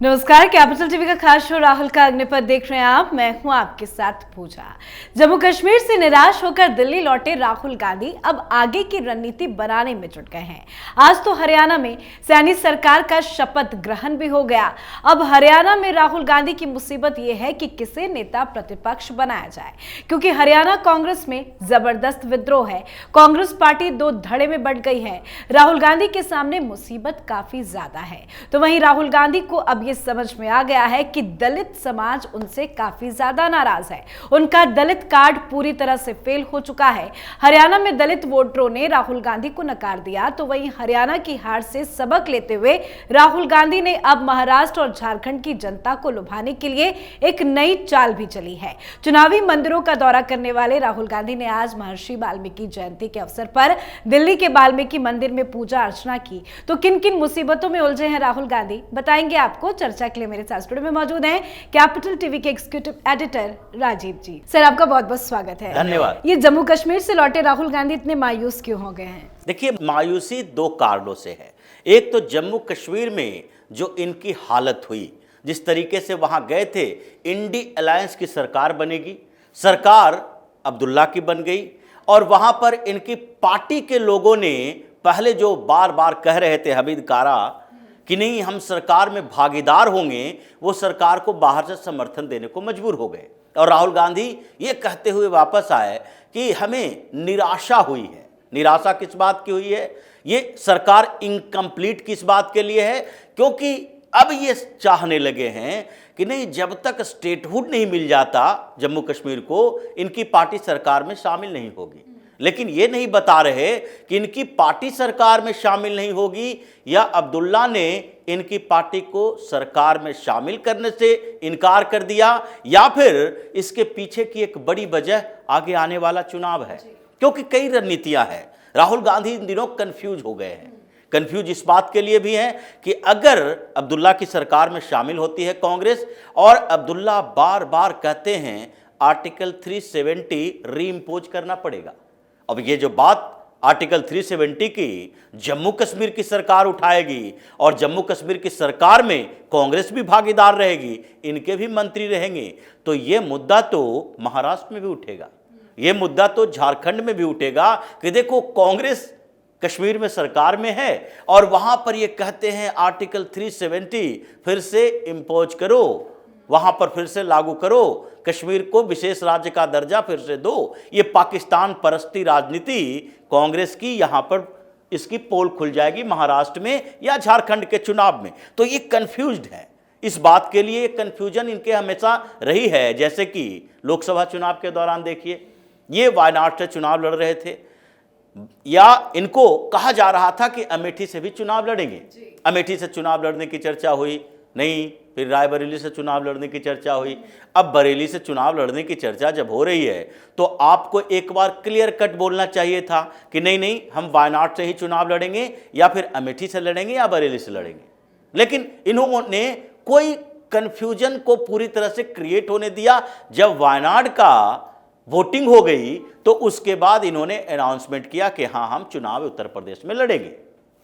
नमस्कार, capital TV का खास शो राहुल का अग्निपथ देख रहे हैं आप। मैं हूं आपके साथ पूजा। जम्मू कश्मीर से निराश होकर दिल्ली लौटे राहुल गांधी अब आगे की रणनीति बनाने में जुट गए हैं। आज तो हरियाणा में सैनी सरकार का शपथ ग्रहण भी हो गया। अब हरियाणा में राहुल गांधी की मुसीबत यह है कि किसे नेता प्रतिपक्ष बनाया जाए, क्योंकि हरियाणा कांग्रेस में जबरदस्त विद्रोह है। कांग्रेस पार्टी दो धड़े में बंट गई है। राहुल गांधी के सामने मुसीबत काफी ज्यादा है। तो वहीं राहुल गांधी को अब ये समझ में आ गया है कि दलित समाज उनसे काफी ज्यादा नाराज है। उनका दलित कार्ड पूरी तरह से फेल हो चुका है। हरियाणा में दलित वोटरों ने राहुल गांधी को नकार दिया, तो वहीं हरियाणा की हार से सबक लेते हुए राहुल गांधी ने अब महाराष्ट्र और झारखंड की जनता को लुभाने के लिए एक नई चाल भी चली है। चुनावी मंदिरों का दौरा करने वाले राहुल गांधी ने आज महर्षि वाल्मीकि जयंती के अवसर पर दिल्ली के वाल्मीकि मंदिर में पूजा अर्चना की। तो किन किन मुसीबतों में उलझे हैं राहुल गांधी, बताएंगे आपको। चर्चा के लिए मेरे साथ स्टूडियो में मौजूद हैं कैपिटल टीवी के एग्जीक्यूटिव एडिटर राजीव जी। सर, आपका बहुत बहुत स्वागत है। धन्यवाद। ये जम्मू कश्मीर से लौटे राहुल गांधी इतने मायूस क्यों हो गए हैं? देखिए, मायूसी दो कारणों से है। एक तो जम्मू कश्मीर में जो इनकी हालत हुई, जिस तरीके से वहां गए थे, इंडी अलायंस की सरकार बनेगी, सरकार अब्दुल्ला की बन गई, और वहां पर इनकी पार्टी के लोगों ने पहले जो बार बार कह रहे थे हमीद कारा कि नहीं हम सरकार में भागीदार होंगे, वो सरकार को बाहर से समर्थन देने को मजबूर हो गए। और राहुल गांधी ये कहते हुए वापस आए कि हमें निराशा हुई है। निराशा किस बात की हुई है? ये सरकार इनकम्प्लीट किस बात के लिए है? क्योंकि अब ये चाहने लगे हैं कि नहीं, जब तक स्टेटहुड नहीं मिल जाता जम्मू कश्मीर को, इनकी पार्टी सरकार में शामिल नहीं होगी। लेकिन ये नहीं बता रहे कि इनकी पार्टी सरकार में शामिल नहीं होगी या अब्दुल्ला ने इनकी पार्टी को सरकार में शामिल करने से इनकार कर दिया, या फिर इसके पीछे की एक बड़ी वजह आगे आने वाला चुनाव है। क्योंकि कई रणनीतियां हैं। राहुल गांधी इन दिनों कंफ्यूज हो गए हैं। कंफ्यूज इस बात के लिए भी है कि अगर अब्दुल्ला की सरकार में शामिल होती है कांग्रेस, और अब्दुल्ला बार बार कहते हैं आर्टिकल 370 रीइंपोज करना पड़ेगा। अब ये जो बात आर्टिकल 370 की जम्मू कश्मीर की सरकार उठाएगी, और जम्मू कश्मीर की सरकार में कांग्रेस भी भागीदार रहेगी, इनके भी मंत्री रहेंगे, तो ये मुद्दा तो महाराष्ट्र में भी उठेगा, ये मुद्दा तो झारखंड में भी उठेगा कि देखो कांग्रेस कश्मीर में सरकार में है और वहां पर ये कहते हैं आर्टिकल 370 फिर से इम्पोज करो, वहां पर फिर से लागू करो, कश्मीर को विशेष राज्य का दर्जा फिर से दो। ये पाकिस्तान परस्ती राजनीति कांग्रेस की यहां पर इसकी पोल खुल जाएगी महाराष्ट्र में या झारखंड के चुनाव में। तो ये कंफ्यूज्ड है। इस बात के लिए कंफ्यूजन इनके हमेशा रही है। जैसे कि लोकसभा चुनाव के दौरान देखिए, ये वायनाड से चुनाव लड़ रहे थे, या इनको कहा जा रहा था कि अमेठी से भी चुनाव लड़ेंगे। अमेठी से चुनाव लड़ने की चर्चा हुई, नहीं, फिर रायबरेली से चुनाव लड़ने की चर्चा हुई। अब बरेली से चुनाव लड़ने की चर्चा जब हो रही है, तो आपको एक बार क्लियर कट बोलना चाहिए था कि नहीं नहीं, हम वायनाड से ही चुनाव लड़ेंगे, या फिर अमेठी से लड़ेंगे, या बरेली से लड़ेंगे। लेकिन इन्होंने कोई कंफ्यूजन को पूरी तरह से क्रिएट होने दिया। जब वायनाड का वोटिंग हो गई, तो उसके बाद इन्होंने अनाउंसमेंट किया कि हाँ, हम चुनाव उत्तर प्रदेश में लड़ेंगे।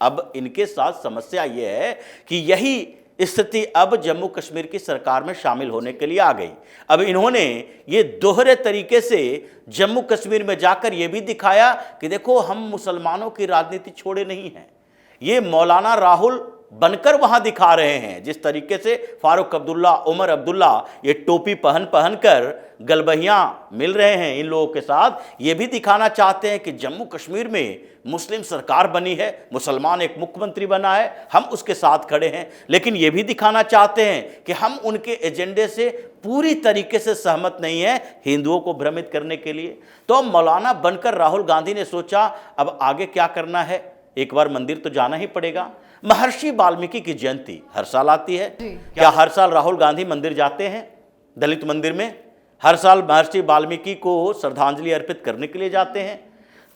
अब इनके साथ समस्या यह है कि यही स्थिति अब जम्मू कश्मीर की सरकार में शामिल होने के लिए आ गई। अब इन्होंने ये दोहरे तरीके से जम्मू कश्मीर में जाकर यह भी दिखाया कि देखो, हम मुसलमानों की राजनीति छोड़े नहीं हैं। ये मौलाना राहुल बनकर वहां दिखा रहे हैं। जिस तरीके से फारूक अब्दुल्ला, उमर अब्दुल्ला ये टोपी पहन पहन कर गलबहियां मिल रहे हैं इन लोगों के साथ, ये भी दिखाना चाहते हैं कि जम्मू कश्मीर में मुस्लिम सरकार बनी है, मुसलमान एक मुख्यमंत्री बना है, हम उसके साथ खड़े हैं। लेकिन ये भी दिखाना चाहते हैं कि हम उनके एजेंडे से पूरी तरीके से सहमत नहीं है, हिंदुओं को भ्रमित करने के लिए। तो मौलाना बनकर राहुल गांधी ने सोचा अब आगे क्या करना है, एक बार मंदिर तो जाना ही पड़ेगा। महर्षि वाल्मीकि की जयंती हर साल आती है। क्या हर साल राहुल गांधी मंदिर जाते हैं, दलित मंदिर में? हर साल महर्षि वाल्मीकि को श्रद्धांजलि अर्पित करने के लिए जाते हैं।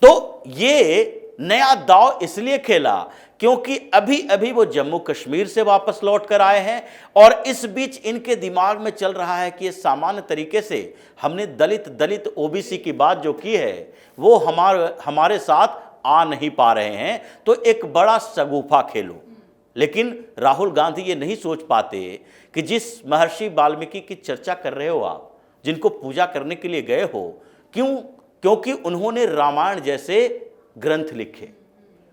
तो ये नया दांव इसलिए खेला क्योंकि अभी अभी वो जम्मू कश्मीर से वापस लौट कर आए हैं, और इस बीच इनके दिमाग में चल रहा है कि ये सामान्य तरीके से हमने दलित ओबीसी की बात जो की है, वो हमारे साथ आ नहीं पा रहे हैं, तो एक बड़ा शगुफा खेलो। लेकिन राहुल गांधी ये नहीं सोच पाते कि जिस महर्षि वाल्मीकि की चर्चा कर रहे हो आप, जिनको पूजा करने के लिए गए हो, क्योंकि उन्होंने रामायण जैसे ग्रंथ लिखे,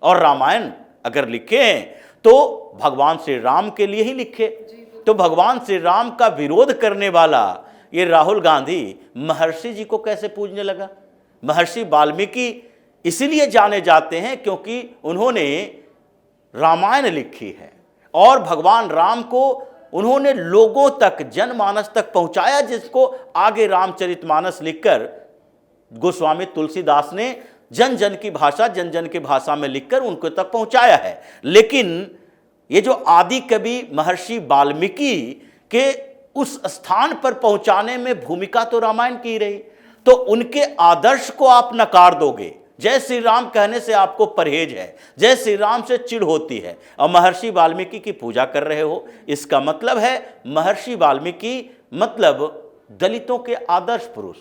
और रामायण अगर लिखे हैं तो भगवान श्री राम के लिए ही लिखे। तो भगवान श्री राम का विरोध करने वाला ये राहुल गांधी महर्षि जी को कैसे पूजने लगा? महर्षि वाल्मीकि इसीलिए जाने जाते हैं क्योंकि उन्होंने रामायण लिखी है और भगवान राम को उन्होंने लोगों तक, जनमानस तक पहुंचाया, जिसको आगे रामचरितमानस लिखकर गोस्वामी तुलसीदास ने जन जन की भाषा, जन जन की भाषा में लिखकर उनको तक पहुंचाया है। लेकिन ये जो आदि कवि महर्षि वाल्मीकि के उस स्थान पर पहुंचाने में भूमिका तो रामायण की रही, तो उनके आदर्श को आप नकार दोगे। जय श्री राम कहने से आपको परहेज है, जय श्री राम से चिढ़ होती है, और महर्षि वाल्मीकि की पूजा कर रहे हो। इसका मतलब है महर्षि वाल्मीकि मतलब दलितों के आदर्श पुरुष,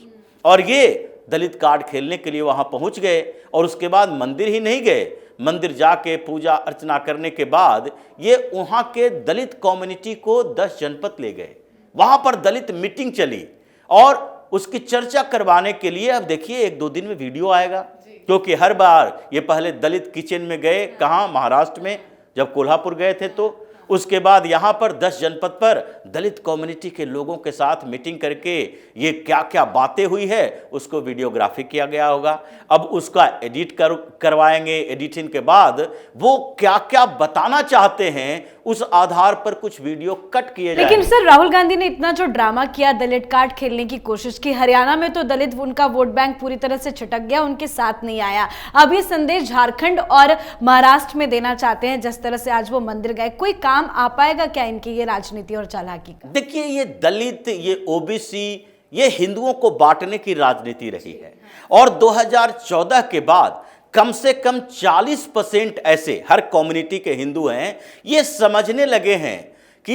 और ये दलित कार्ड खेलने के लिए वहां पहुंच गए। और उसके बाद मंदिर ही नहीं गए, मंदिर जाके पूजा अर्चना करने के बाद ये वहां के दलित कम्युनिटी को 10 जनपद ले गए। वहां पर दलित मीटिंग चली और उसकी चर्चा करवाने के लिए, अब देखिए 1-2 दिन में वीडियो आएगा, क्योंकि हर बार ये पहले दलित किचन में गए, कहाँ, महाराष्ट्र में जब कोल्हापुर गए थे, तो उसके बाद यहाँ पर 10 जनपद पर दलित कम्युनिटी के लोगों के साथ मीटिंग करके ये क्या क्या बातें हुई है उसको वीडियोग्राफी किया गया होगा। अब उसका एडिट करवाएंगे, एडिटिंग के बाद वो क्या क्या बताना चाहते हैं उस आधार पर कुछ वीडियो कट किए जाएंगे। लेकिन सर, राहुल गांधी ने इतना जो ड्रामा किया, दलित कार्ड खेलने की कोशिश की, हरियाणा में तो दलित, उनका वोट बैंक पूरी तरह से छिटक गया, उनके साथ नहीं आया। अब ये संदेश झारखंड और महाराष्ट्र में देना चाहते हैं, जिस तरह से आज वो मंदिर गए, कोई काम आ पाएगा क्या इनकी ये राजनीति और चालाकी का? देखिए, ये दलित, ये ओबीसी, ये हिंदुओं को बांटने की राजनीति रही है, और 2014 के बाद कम से कम 40% ऐसे हर कम्युनिटी के हिंदू हैं, ये समझने लगे हैं कि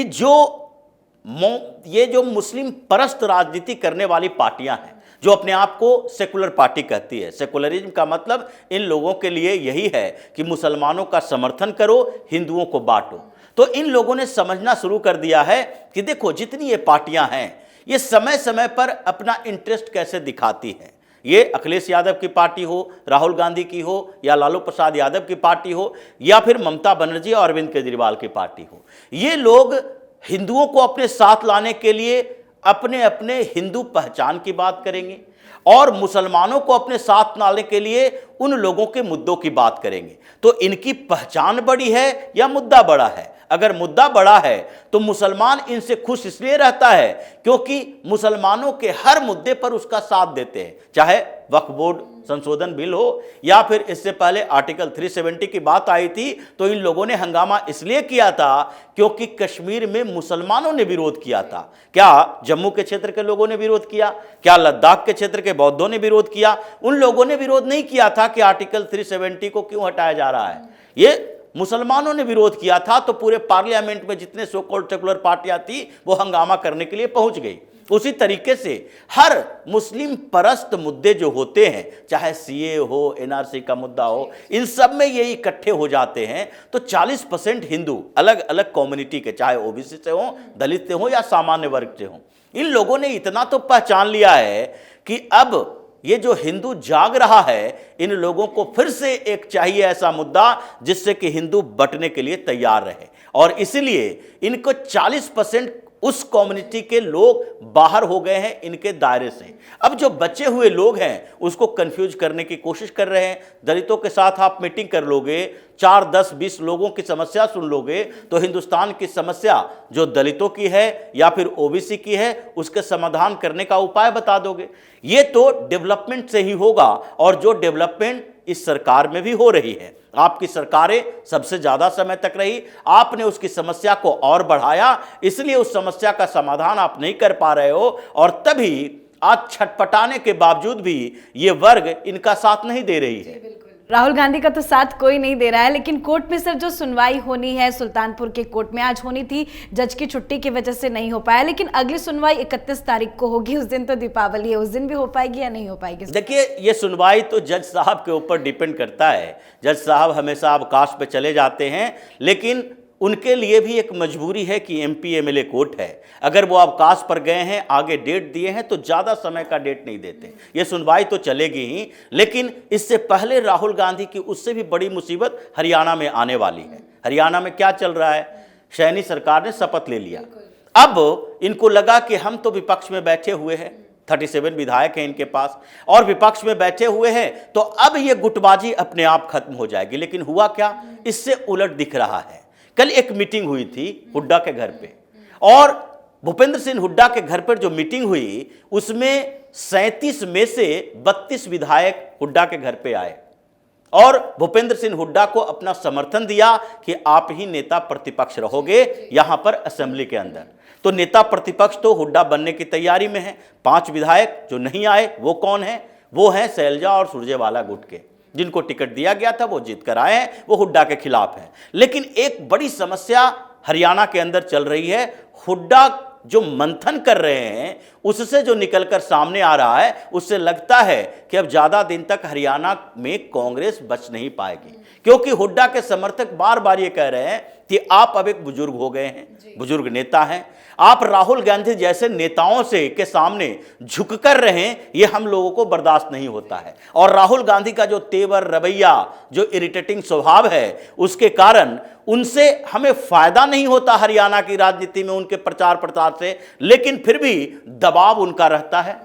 ये जो मुस्लिम परस्त राजनीति करने वाली पार्टियां हैं, जो अपने आप को सेकुलर पार्टी कहती है, सेकुलरिज्म का मतलब इन लोगों के लिए यही है कि मुसलमानों का समर्थन करो, हिंदुओं को बांटो। तो इन लोगों ने समझना शुरू कर दिया है कि देखो, जितनी ये पार्टियां हैं, ये समय समय पर अपना इंटरेस्ट कैसे दिखाती हैं। ये अखिलेश यादव की पार्टी हो, राहुल गांधी की हो, या लालू प्रसाद यादव की पार्टी हो, या फिर ममता बनर्जी और अरविंद केजरीवाल की पार्टी हो, ये लोग हिंदुओं को अपने साथ लाने के लिए अपने अपने हिंदू पहचान की बात करेंगे, और मुसलमानों को अपने साथ लाने के लिए उन लोगों के मुद्दों की बात करेंगे। तो इनकी पहचान बड़ी है या मुद्दा बड़ा है? अगर मुद्दा बड़ा है तो मुसलमान इनसे खुश इसलिए रहता है क्योंकि मुसलमानों के हर मुद्दे पर उसका साथ देते हैं, चाहे वक्फ बोर्ड संशोधन बिल हो, या फिर इससे पहले आर्टिकल 370 की बात आई थी, तो इन लोगों ने हंगामा इसलिए किया था क्योंकि कश्मीर में मुसलमानों ने विरोध किया था। क्या जम्मू के क्षेत्र के लोगों ने विरोध किया? क्या लद्दाख के क्षेत्र के बौद्धों ने विरोध किया? उन लोगों ने विरोध नहीं किया था कि आर्टिकल 370 को क्यों हटाया जा रहा है, ये मुसलमानों ने विरोध किया था। तो पूरे पार्लियामेंट में जितने सो कॉल्ड सेकुलर पार्टियां थी वो हंगामा करने के लिए पहुंच गई। उसी तरीके से हर मुस्लिम परस्त मुद्दे जो होते हैं, चाहे सीए हो, एनआरसी का मुद्दा हो, इन सब में ये इकट्ठे हो जाते हैं। तो 40% हिंदू अलग अलग कम्युनिटी के, चाहे ओबीसी से हो, दलित से हो, या सामान्य वर्ग से हो, इन लोगों ने इतना तो पहचान लिया है कि अब ये जो हिंदू जाग रहा है, इन लोगों को फिर से एक चाहिए ऐसा मुद्दा जिससे कि हिंदू बंटने के लिए तैयार रहे, और इसलिए इनको 40% उस कम्युनिटी के लोग बाहर हो गए हैं इनके दायरे से। अब जो बचे हुए लोग हैं उसको कंफ्यूज करने की कोशिश कर रहे हैं। दलितों के साथ आप मीटिंग कर लोगे, 4, 10, 20 लोगों की समस्या सुन लोगे, तो हिंदुस्तान की समस्या जो दलितों की है या फिर ओबीसी की है उसके समाधान करने का उपाय बता दोगे। ये तो डेवलपमेंट से ही होगा, और जो डेवलपमेंट इस सरकार में भी हो रही है। आपकी सरकारें सबसे ज्यादा समय तक रही, आपने उसकी समस्या को और बढ़ाया, इसलिए उस समस्या का समाधान आप नहीं कर पा रहे हो, और तभी आज छटपटाने के बावजूद भी ये वर्ग इनका साथ नहीं दे रही है। राहुल गांधी का तो साथ कोई नहीं दे रहा है। लेकिन कोर्ट में सर जो सुनवाई होनी है, सुल्तानपुर के कोर्ट में आज होनी थी, जज की छुट्टी की वजह से नहीं हो पाया, लेकिन अगली सुनवाई 31 तारीख को होगी। उस दिन तो दीपावली है, उस दिन भी हो पाएगी या नहीं हो पाएगी? देखिए, ये सुनवाई तो जज साहब के ऊपर डिपेंड करता है। जज साहब हमेशा अवकाश पे चले जाते हैं, लेकिन उनके लिए भी एक मजबूरी है कि एमपी एमएलए कोर्ट है। अगर वो अवकाश पर गए हैं, आगे डेट दिए हैं, तो ज़्यादा समय का डेट नहीं देते। ये सुनवाई तो चलेगी ही, लेकिन इससे पहले राहुल गांधी की उससे भी बड़ी मुसीबत हरियाणा में आने वाली है। हरियाणा में क्या चल रहा है? सैनी सरकार ने शपथ ले लिया। अब इनको लगा कि हम तो विपक्ष में बैठे हुए हैं, 37 विधायक हैं इनके पास और विपक्ष में बैठे हुए हैं, तो अब ये गुटबाजी अपने आप खत्म हो जाएगी। लेकिन हुआ क्या? इससे उलट दिख रहा है। कल एक मीटिंग हुई थी हुड्डा के घर पे, और भूपेंद्र सिंह हुड्डा के घर पर जो मीटिंग हुई उसमें 37 में से 32 विधायक हुड्डा के घर पे आए और भूपेंद्र सिंह हुड्डा को अपना समर्थन दिया कि आप ही नेता प्रतिपक्ष रहोगे यहां पर असेंबली के अंदर। तो नेता प्रतिपक्ष तो हुड्डा बनने की तैयारी में है। 5 विधायक जो नहीं आए वो कौन है? वो हैं शैलजा और सुरजेवाला गुट के, जिनको टिकट दिया गया था वो जीत कर आए हैं, वो हुड्डा के खिलाफ हैं। लेकिन एक बड़ी समस्या हरियाणा के अंदर चल रही है। हुड्डा जो मंथन कर रहे हैं उससे जो निकलकर सामने आ रहा है, उससे लगता है कि अब ज्यादा दिन तक हरियाणा में कांग्रेस बच नहीं पाएगी, क्योंकि हुड्डा के समर्थक बार बार ये कह रहे हैं कि आप अब एक बुजुर्ग हो गए हैं, बुजुर्ग नेता हैं, आप राहुल गांधी जैसे नेताओं से के सामने झुककर रहें, ये हम लोगों को बर्दाश्त नहीं होता है। और राहुल गांधी का जो तेवर, रवैया, जो इरिटेटिंग स्वभाव है, उसके कारण उनसे हमें फायदा नहीं होता हरियाणा की राजनीति में उनके प्रचार प्रसार से, लेकिन फिर भी दबाव उनका रहता है।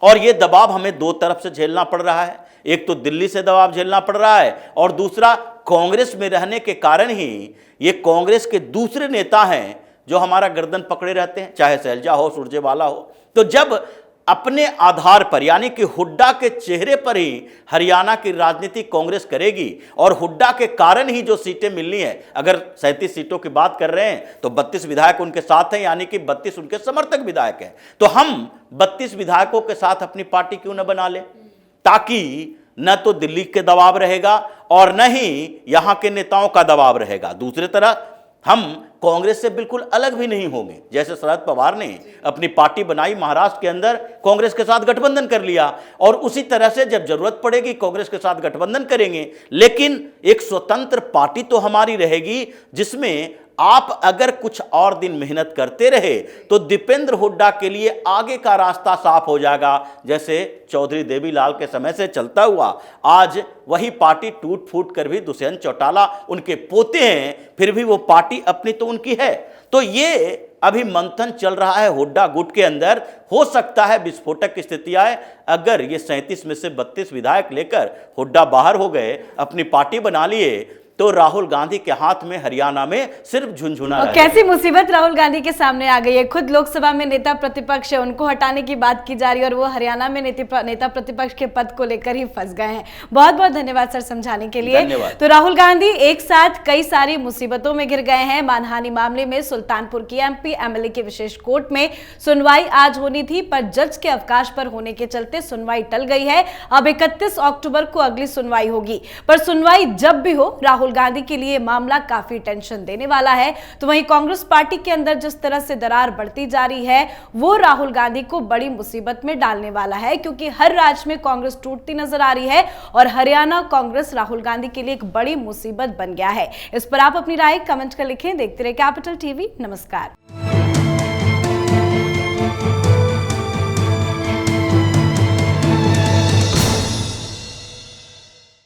और ये दबाव हमें 2 तरफ से झेलना पड़ रहा है। एक तो दिल्ली से दबाव झेलना पड़ रहा है, और दूसरा कांग्रेस में रहने के कारण ही ये कांग्रेस के दूसरे नेता हैं जो हमारा गर्दन पकड़े रहते हैं, चाहे शैलजा हो, सुरजेवाला हो। तो जब अपने आधार पर, यानी कि हुड्डा के चेहरे पर ही हरियाणा की राजनीति कांग्रेस करेगी, और हुड्डा के कारण ही जो सीटें मिलनी है, अगर 37 सीटों की बात कर रहे हैं तो 32 विधायक उनके साथ हैं, यानी कि 32 उनके समर्थक विधायक हैं। तो हम 32 विधायकों के साथ अपनी पार्टी क्यों न बना लें, ताकि न तो दिल्ली के दबाव रहेगा और न ही यहां के नेताओं का दबाव रहेगा। दूसरी तरह हम कांग्रेस से बिल्कुल अलग भी नहीं होंगे। जैसे शरद पवार ने अपनी पार्टी बनाई, महाराष्ट्र के अंदर कांग्रेस के साथ गठबंधन कर लिया, और उसी तरह से जब जरूरत पड़ेगी कांग्रेस के साथ गठबंधन करेंगे। लेकिन एक स्वतंत्र पार्टी तो हमारी रहेगी, जिसमें आप अगर कुछ और दिन मेहनत करते रहे तो दीपेंद्र हुड्डा के लिए आगे का रास्ता साफ हो जाएगा। जैसे चौधरी देवीलाल के समय से चलता हुआ आज वही पार्टी टूट फूट कर भी दुष्यंत चौटाला उनके पोते हैं, फिर भी वो पार्टी अपनी तो उनकी है। तो ये अभी मंथन चल रहा है हुड्डा गुट के अंदर। हो सकता है विस्फोटक स्थिति आए, अगर ये 37 में से 32 विधायक लेकर हुड्डा बाहर हो गए, अपनी पार्टी बना लिए, तो राहुल गांधी के हाथ में हरियाणा में सिर्फ झुनझुना और कैसी मुसीबत राहुल गांधी के सामने आ गई है। खुद लोकसभा में नेता प्रतिपक्ष है, उनको हटाने की बात की जा रही है, और वो हरियाणा में नेता प्रतिपक्ष के पद को लेकर ही फंस गए हैं। बहुत बहुत धन्यवाद सर समझाने के लिए। तो राहुल गांधी एक साथ कई सारी मुसीबतों में घिर गए हैं। मानहानि मामले में सुल्तानपुर की एमपी एमएलए की विशेष कोर्ट में सुनवाई आज होनी थी, पर जज के अवकाश पर होने के चलते सुनवाई टल गई है। अब 31 अक्टूबर को अगली सुनवाई होगी, पर सुनवाई जब भी हो राहुल गांधी के लिए मामला काफी टेंशन देने वाला है। तो वहीं कांग्रेस पार्टी के अंदर जिस तरह से दरार बढ़ती जा रही है, वो राहुल गांधी को बड़ी मुसीबत में डालने वाला है, क्योंकि हर राज्य में कांग्रेस टूटती नजर आ रही है, और हरियाणा कांग्रेस राहुल गांधी के लिए एक बड़ी मुसीबत बन गया है। इस पर आप अपनी राय कमेंट कर लिखें। देखते रहे कैपिटल टीवी। नमस्कार।